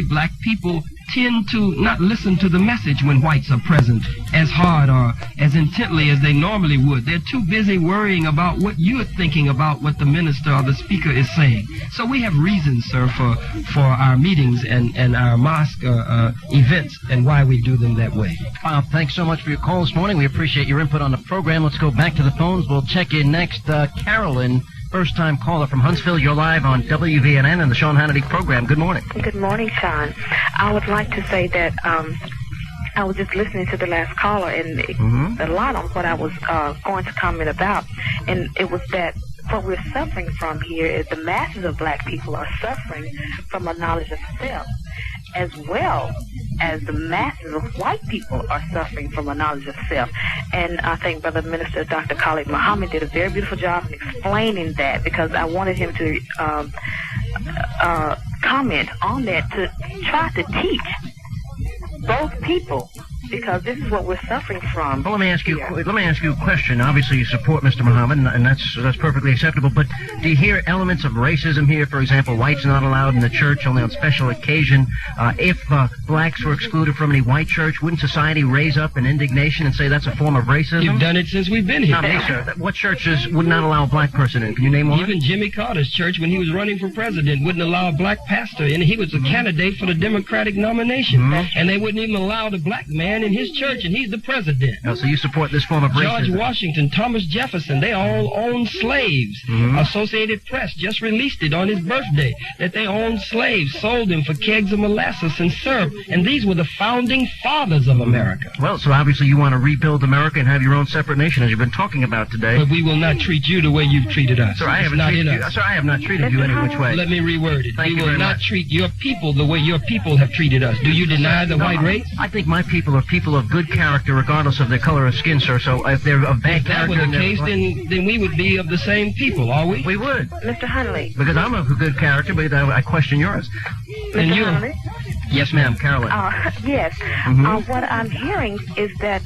Black people tend to not listen to the message when whites are present as hard or as intently as they normally would. They're too busy worrying about what you're thinking about what the minister or the speaker is saying. So we have reasons, sir, for our meetings and our mosque events and why we do them that way. Thanks so much for your call this morning. We appreciate your input on the program. Let's go back to the phones. We'll check in next. Carolyn, first-time caller from Huntsville. You're live on WVNN and the Sean Hannity program. Good morning. Good morning, Sean. I would like to say that I was just listening to the last caller, and a lot on what I was going to comment about, and it was that what we're suffering from here is the masses of black people are suffering from a knowledge of self, as well as the masses of white people are suffering from a knowledge of self. And I think Brother Minister Dr. Khalid Muhammad did a very beautiful job in explaining that, because I wanted him to comment on that, to try to teach both people, because this is what we're suffering from. Well, let me ask you a question. Obviously, you support Mr. Muhammad, and that's perfectly acceptable. But do you hear elements of racism here? For example, whites not allowed in the church only on special occasion. If blacks were excluded from any white church, wouldn't society raise up in indignation and say that's a form of racism? You've done it since we've been here. Not me, sir. What churches would not allow a black person in? Can you name one? Even Jimmy Carter's church, when he was running for president, wouldn't allow a black pastor in. He was a candidate for the Democratic nomination, and they wouldn't even allow the black man in his church, and he's the president. Oh, so you support this form of racism? George Washington, Thomas Jefferson, they all owned slaves. Associated Press just released it on his birthday, that they owned slaves, sold them for kegs of molasses and syrup, and these were the founding fathers of America. Well, so obviously you want to rebuild America and have your own separate nation, as you've been talking about today. But we will not treat you the way you've treated us. Sir, I have not treated you any which way. Let me reword it. We will not treat your people the way your people have treated us. Do you deny the white race? I think my people are people of good character regardless of their color of skin, sir. So if they're of bad character... If that were the case, then we would be of the same people, are we? We would. Mr. Huntley. Because I'm of good character, but I question yours. Mr. Huntley? Yes, ma'am, Carolyn. Yes. What I'm hearing is that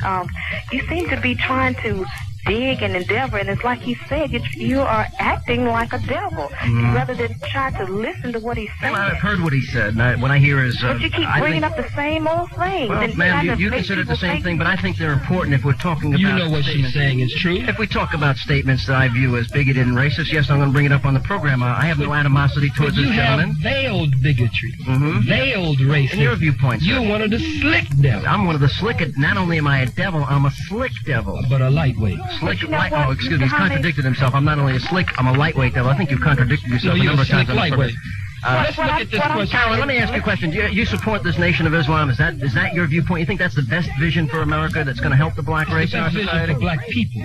you seem to be trying to dig and endeavor, and it's like he said, you are acting like a devil rather than try to listen to what he's saying. Well, I've heard what he said, and what I hear is... but you keep bringing up the same old thing. Well, ma'am, you consider it the same thing, but I think they're important if we're talking about... You know what she's saying is true. If we talk about statements that I view as bigoted and racist, yes, I'm going to bring it up on the program. I have no animosity towards this gentleman. You have veiled bigotry, veiled racism. In your viewpoint, sir. You're one of the slick devils. I'm one of the slick... Not only am I a devil, I'm a slick devil. But a lightweight. Oh, excuse me, he's contradicted himself. I'm not only a slick, I'm a lightweight devil. I think you've contradicted yourself a number of times. Lightweight. Let's look at this question. Carolyn, let me ask you a question. Do you support this Nation of Islam? Is that your viewpoint? You think that's the best vision for America that's going to help the black race in our society? For black people.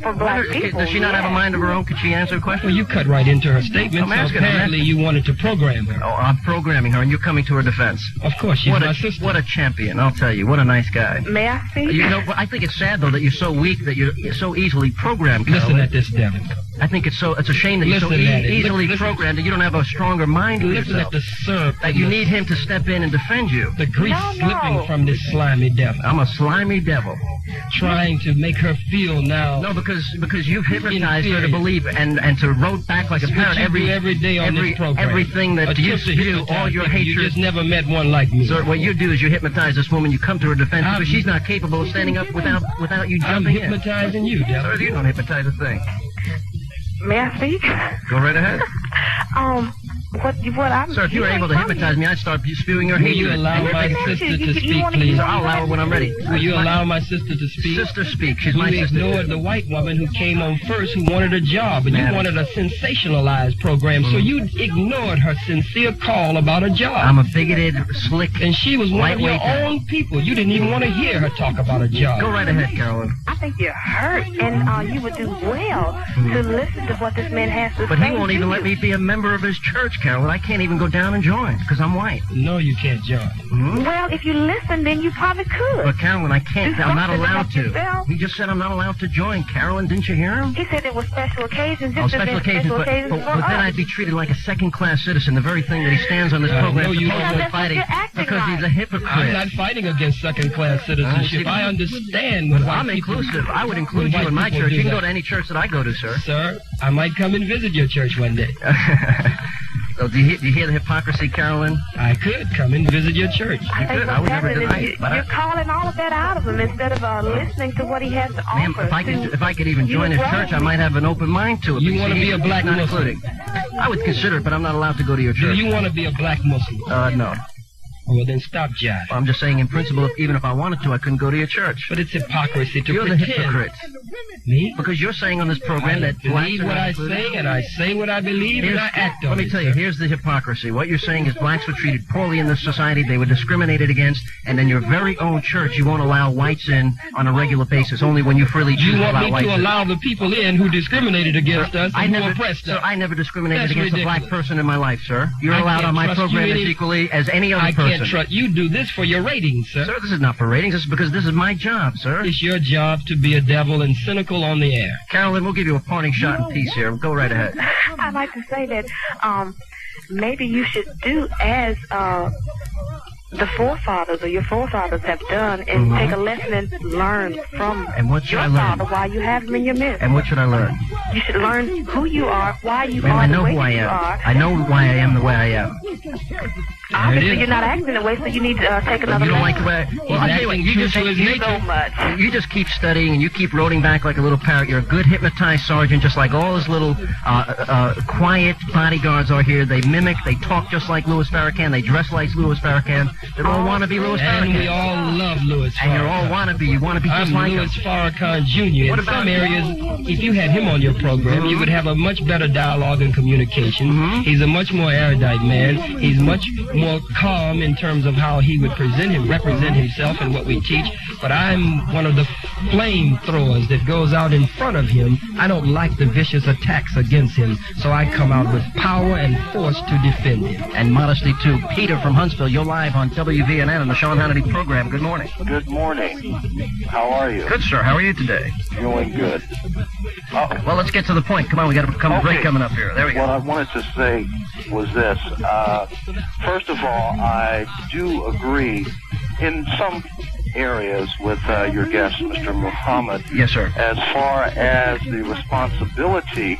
For black people, does she not have a mind of her own? Could she answer a question? Well, you cut right into her statement. So apparently you wanted to program her. Oh, I'm programming her, and you're coming to her defense. Of course, she's my sister. What a champion, I'll tell you. What a nice guy. May I speak? You know, I think it's sad, though, that you're so weak that you're so easily programmed, Carolyn. Listen at this, devil. I think it's a shame that you're so easily programmed that you don't have a stronger mind for yourself. Listen at the syrup. That you need him to step in and defend you. The grease slipping from this slimy devil. I'm a slimy devil. Trying to make her feel now. No, because you've hypnotized her to believe and to rote back like a parrot every day on this program. Everything that you do, all your hatred. You just never met one like me. Sir, what you do is you hypnotize this woman. You come to her defense because she's not capable of standing up without you jumping in. I'm hypnotizing you, devil. Sir, you don't hypnotize a thing. May I speak? Go right ahead. What I'm... Sir, if you were able to hypnotize me, I'd start spewing your hatred. Will you allow my sister to speak, please? I'll allow her when I'm ready. Will you allow my sister to speak? Sister speak. She's my sister. You ignored the white woman who came on first, who wanted a job, and you wanted a sensationalized program, so you ignored her sincere call about a job. I'm a bigoted, slick, and she was one of your own people. You didn't even want to hear her talk about a job. Go right ahead, Carolyn. I think you're hurt, and you would do well to listen to what this man has to say. But he won't even let me be a member of his church, Carolyn. I can't even go down and join because I'm white. No, you can't join. Well, if you listen, then you probably could. But Carolyn, I can't. I'm not allowed to. He just said I'm not allowed to join. Carolyn, didn't you hear him? He said there were special occasions. Special occasions, but then I'd be treated like a second-class citizen. The very thing that he stands on this program supposedly fighting because he's a hypocrite. I'm not fighting against second-class citizenship. I understand. I'm inclusive. I would include you in my church. You can go to any church that I go to, sir. Sir, I might come and visit your church one day. Do you hear the hypocrisy, Carolyn? I could come and visit your church. I think I would never what's deny happening it. is But you're calling all of that out of him instead of listening to what he has to ma'am, offer. if I could even join his church, I might have an open mind to it. You want to be a black not Muslim? including. I would consider it, but I'm not allowed to go to your Do church. you want to be a black Muslim? No. Well, then stop jiving. I'm just saying, in principle, even if I wanted to, I couldn't go to your church. But it's hypocrisy to You're the pretend. hypocrite. Me? Because you're saying on this program I that blacks believe are what not I included. say, and I say what I believe, and I act on it. Let me tell you, sir. here's the hypocrisy. What you're saying is blacks were treated poorly in this society, they were discriminated against, and in your very own church, you won't allow whites in on a regular basis, only when you freely choose You to want allow me whites to in. allow the people in who discriminated against us and who oppressed Sir, us? I never discriminated That's against a black ridiculous. person in my life, sir. You're I allowed can't on my trust program you as any- equally as any other I person. can't trust you. Do this for your ratings, sir. Sir, this is not for ratings. This is because this is my job, sir. It's your job to be a devil and cynical on the air. Carolyn, we'll give you a parting shot in peace here. Go right ahead. I'd like to say that maybe you should do as the forefathers or your forefathers have done and take a lesson and learn from And what should your I learn? father while you have him in your midst. And what should I learn? You should learn who you are, why you Ma'am, are I the know way who I you am. are. I know why I am the way I am. Obviously, you're not acting the way, so you need to take another You don't like lesson. the way. Well, I'll tell you what. You just True to his you nature. So much. You just keep studying and you keep rolling back like a little parrot. You're a good hypnotized sergeant, just like all his little quiet bodyguards are here. They mimic, they talk just like Louis Farrakhan, they dress like Louis Farrakhan. They all want to be Louis And we Farrakhan. all love Louis Farrakhan. And you're all wannabe. You want to be just I'm like him. Louis Farrakhan Jr. What In about some areas, if you had him on your program, you would have a much better dialogue and communication. He's a much more erudite man. He's much more calm in terms of how he would represent himself and what we teach. But I'm one of the flamethrowers that goes out in front of him. I don't like the vicious attacks against him, so I come out with power and force to defend him. And modesty, too. Peter from Huntsville, you're live on WVNN on the Sean Hannity program. Good morning. Good morning. How are you? Good, sir. How are you today? Doing good. Well, let's get to the point. Come on, we got a break coming up here. There we What go. I wanted to say was this. First of all, I do agree in some areas with your guest, Mr. Muhammad, Yes, sir. as far as the responsibility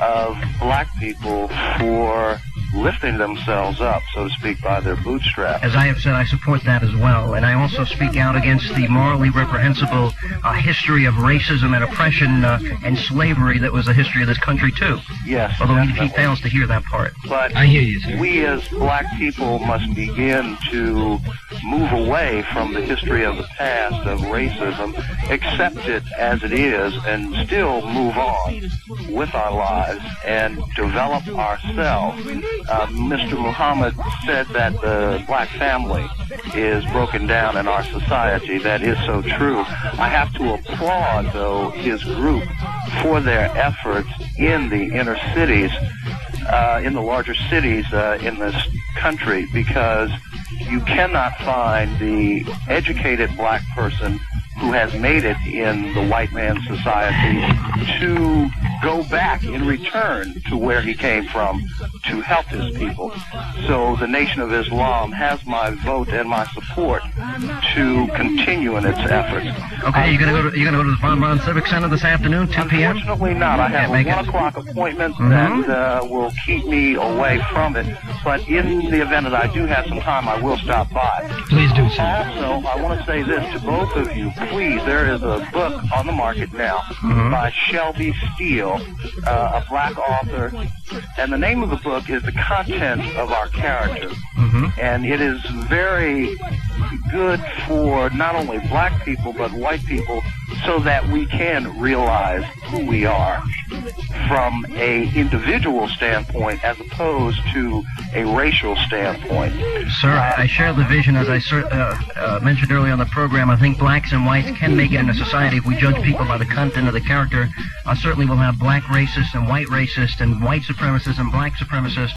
of black people for lifting themselves up, so to speak, by their bootstraps. As I have said, I support that as well. And I also speak out against the morally reprehensible history of racism and oppression and slavery that was the history of this country, too. Yes, Although he definitely. fails to hear that part. But I hear you, sir. we as black people must begin to move away from the history of the past of racism, accept it as it is, and still move on with our lives and develop ourselves. Mr. Muhammad said that the black family is broken down in our society. That is so true. I have to applaud, though, his group for their efforts in the inner cities, in the larger cities in this country, because you cannot find the educated black person who has made it in the white man's society to go back in return to where he came from to help his people. So the Nation of Islam has my vote and my support to continue in its efforts. Okay, you're gonna go to the Von Braun Civic Center this afternoon, 2 p.m. Unfortunately not. I have Can't make a it. 1 o'clock appointment that will keep me away from it. But in the event that I do have some time, I will stop by. Please do, sir. Also, I want to say this to both of you. Please, there is a book on the market now by Shelby Steele, a black author. And the name of the book is The Content of Our Character. And it is very good for not only black people, but white people, so that we can realize who we are from a individual standpoint as opposed to a racial standpoint. Sir, I share the vision. As I mentioned earlier on the program, I think blacks and whites can make it in a society if we judge people by the content of the character. Certainly we'll have black racists and white supremacists and black supremacists